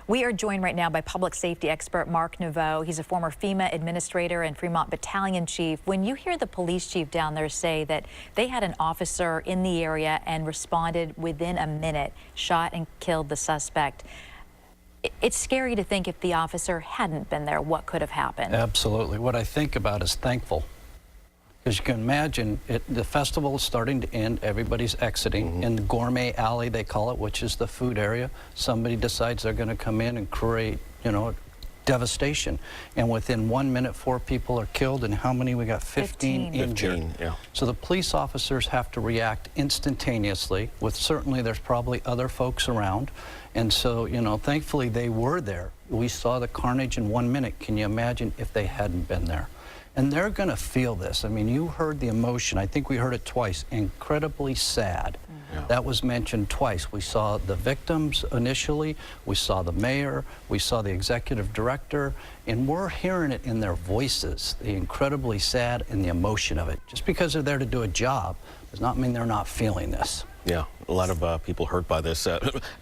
We are joined right now by public safety expert Mark Neveau. He's a former FEMA administrator and Fremont Battalion chief. When you hear the police chief down there say that they had an officer in the area and responded within a minute, shot and killed the suspect, it's scary to think if the officer hadn't been there, what could have happened. Absolutely. What I think about is thankful. Because you can imagine, the festival is starting to end, everybody's exiting. In the gourmet alley, they call it, which is the food area, somebody decides they're going to come in and create, devastation. And within 1 minute, 4 people are killed, and how many? We got 15 injured. 15, yeah. So the police officers have to react instantaneously, with certainly there's probably other folks around. And so, thankfully they were there. We saw the carnage in 1 minute. Can you imagine if they hadn't been there? And they're going to feel this. I mean, you heard the emotion. I think we heard it twice. Incredibly sad. Yeah. That was mentioned twice. We saw the victims initially. We saw the mayor. We saw the executive director. And we're hearing it in their voices, the incredibly sad and the emotion of it. Just because they're there to do a job does not mean they're not feeling this. Yeah, a lot of people hurt by this.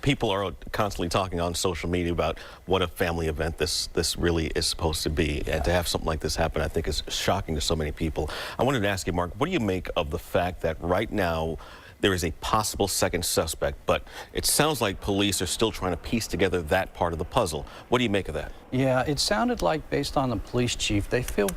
People are constantly talking on social media about what a family event this really is supposed to be. And to have something like this happen, I think is shocking to so many people. I wanted to ask you, Mark, what do you make of the fact that right now there is a possible second suspect, but it sounds like police are still trying to piece together that part of the puzzle? What do you make of that? Yeah, it sounded like, based on the police chief, they feel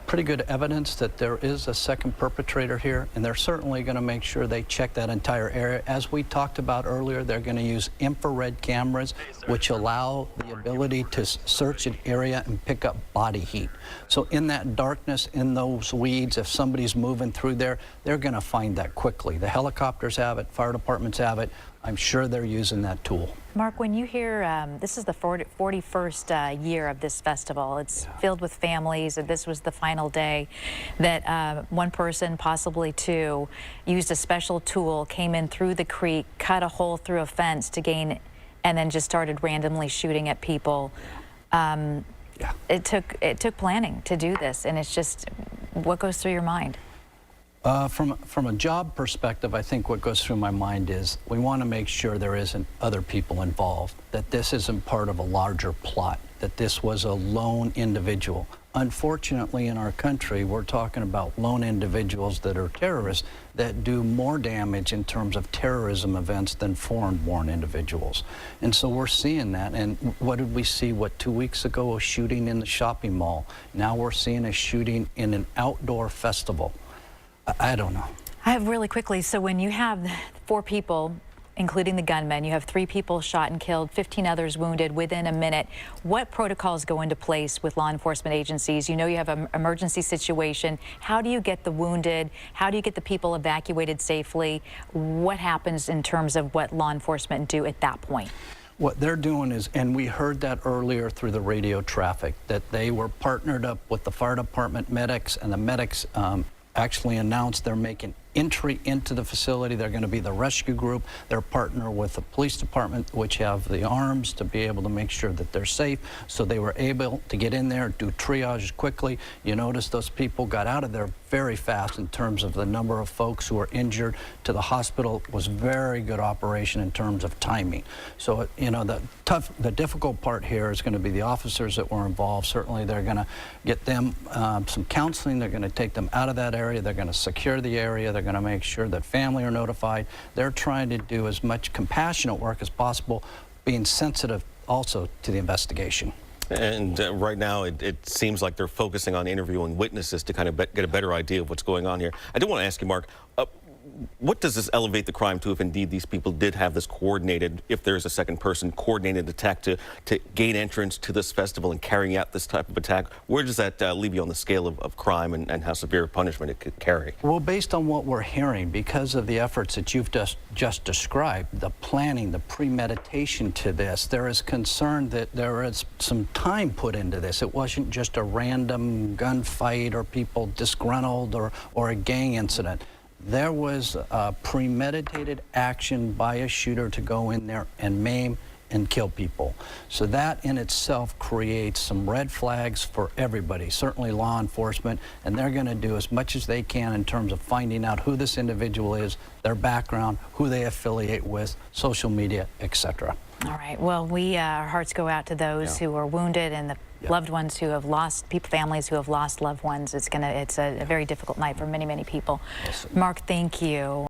pretty good evidence that there is a second perpetrator here, and they're certainly going to make sure they check that entire area. As we talked about earlier, they're going to use infrared cameras, which allow the ability to search an area and pick up body heat. So in that darkness, in those weeds, if somebody's moving through there, they're going to find that quickly. The helicopters have it, fire departments have it. I'm sure they're using that tool. Mark, when you hear, this is the 41st year of this festival. It's filled with families, and this was the final day that one person, possibly two, used a special tool, came in through the creek, cut a hole through a fence to gain, and then just started randomly shooting at people. It took planning to do this, and it's just, what goes through your mind? From a job perspective, I think what goes through my mind is we want to make sure there isn't other people involved, that this isn't part of a larger plot, that this was a lone individual. Unfortunately, in our country, we're talking about lone individuals that are terrorists that do more damage in terms of terrorism events than foreign-born individuals. And so we're seeing that. And what did we see, 2 weeks ago? A shooting in the shopping mall. Now we're seeing a shooting in an outdoor festival. I don't know. I have really quickly, so when you have 4 people, including the gunman, you have 3 people shot and killed, 15 others wounded within a minute, what protocols go into place with law enforcement agencies? You know you have an emergency situation. How do you get the wounded? How do you get the people evacuated safely? What happens in terms of what law enforcement do at that point? What they're doing is, and we heard that earlier through the radio traffic, that they were partnered up with the fire department medics, and the medics actually announced they're making entry into the facility. They're going to be the rescue group. They're partner with the police department, which have the arms to be able to make sure that they're safe. So they were able to get in there, do triage quickly. You notice those people got out of there very fast in terms of the number of folks who were injured to the hospital. It was very good operation in terms of timing. So, the difficult part here is going to be the officers that were involved. Certainly they're going to get them some counseling. They're going to take them out of that area. They're going to secure the area. They're going to make sure that family are notified. They're trying to do as much compassionate work as possible, being sensitive also to the investigation. And right now, it seems like they're focusing on interviewing witnesses to kind of get a better idea of what's going on here. I do want to ask you, Mark, what does this elevate the crime to if indeed these people did have this coordinated, if there's a second person, coordinated attack to gain entrance to this festival and carrying out this type of attack? Where does that leave you on the scale of crime and how severe punishment it could carry? Well, based on what we're hearing, because of the efforts that you've just described, the planning, the premeditation to this, there is concern that there is some time put into this. It wasn't just a random gunfight or people disgruntled or a gang incident. There was a premeditated action by a shooter to go in there and maim and kill people. So that in itself creates some red flags for everybody, certainly law enforcement, and they're going to do as much as they can in terms of finding out who this individual is, their background, who they affiliate with, social media, etc. All right. Well, our hearts go out to those who are wounded and the loved ones who have lost, families who have lost loved ones. It's a very difficult night for many, many people. Mark, thank you.